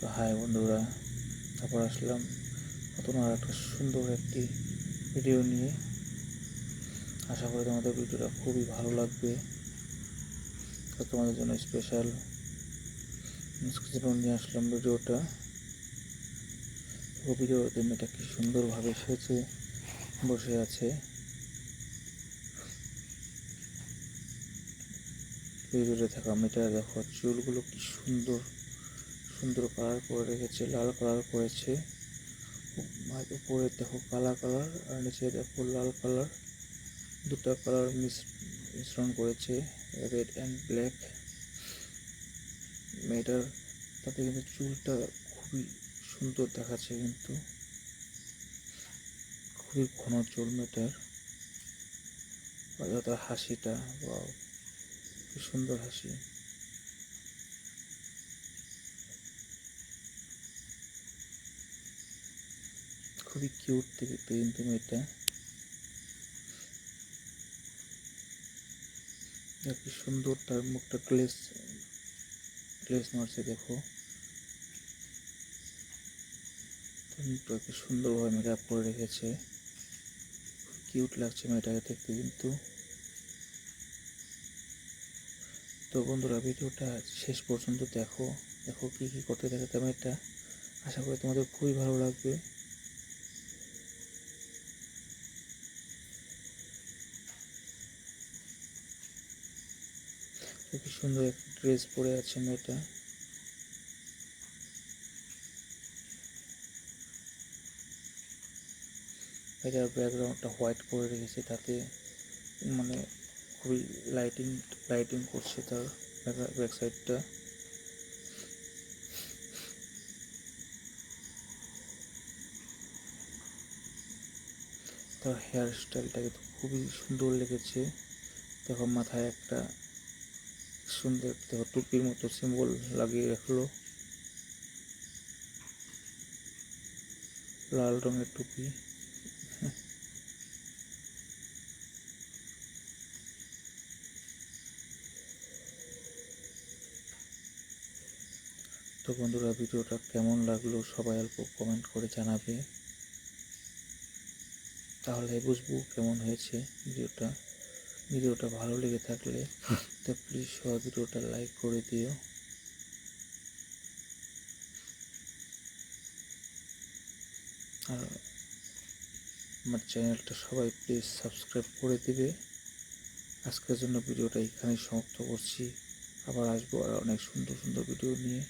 তো হাই বন্ধুরা, তারপর আসলাম নতুন আর একটা সুন্দর একটি ভিডিও নিয়ে। আশা করি তোমাদের ভিডিওটা খুবই ভালো লাগবে। তো তোমাদের জন্য স্পেশাল নিয়ে আসলাম ভিডিওটা। ভিডিওতে মেয়েটা কি সুন্দরভাবে সেজে বসে আছে। ভিডিওতে থাকা মেয়েটা দেখো, চুলগুলো কি সুন্দর সুন্দর কালার করে রেখেছে, লাল কালার করেছে। উপরে দেখো কালা কালার আর নিচে দেখো লাল কালার, দুটা কালার মিশ্রণ করেছে, রেড অ্যান্ড ব্ল্যাক। মেয়েটার তাতে কিন্তু চুলটা খুবই সুন্দর দেখাচ্ছে, কিন্তু খুবই ঘন চুল মেয়েটার। তার হাসিটা, ওয়াও, কি সুন্দর হাসি। খুবই কিউট দেখতে কিন্তু মেয়েটা। কি সুন্দর তার মুখটা গ্লেজ মারছে, দেখো মুখটা কি সুন্দরভাবে মেকআপ করে রেখেছে। কিউট লাগছে মেয়েটাকে দেখতে কিন্তু। তো বন্ধুরা, ভিডিওটা শেষ পর্যন্ত দেখো দেখো কি কি করতে থাকে তো মেয়েটা। আশা করি তোমাদের খুবই ভালো লাগবে। খুব সুন্দর একটা ড্রেস পরে আছে মেয়েটা। এটার ব্যাকগ্রাউন্ডটা হোয়াইট করে রেখেছে, তাতে মানে খুবই লাইটিং করছে তার ব্যাক সাইডটা। তার হেয়ার স্টাইলটা কিন্তু খুবই সুন্দর লেগেছে। দেখো মাথায় একটা সুন্দর দেখো টুপির মতো সিম্বল লাগিয়ে রাখলো, লাল রঙের টুপি। তো বন্ধুরা, ভিডিওটা কেমন লাগলো সবাই অল্প কমেন্ট করে জানাবে, তাহলে বুঝবো কেমন হয়েছে ভিডিওটা ভালো লেগে থাকলে তো প্লিজ সবাই ভিডিওটা লাইক করে দিও। আর আমার চ্যানেলটা সবাই প্লিজ সাবস্ক্রাইব করে দিবে। আজকের জন্য ভিডিওটা এখানেই সমাপ্ত করছি। আবার আসবো আর অনেক সুন্দর সুন্দর ভিডিও নিয়ে।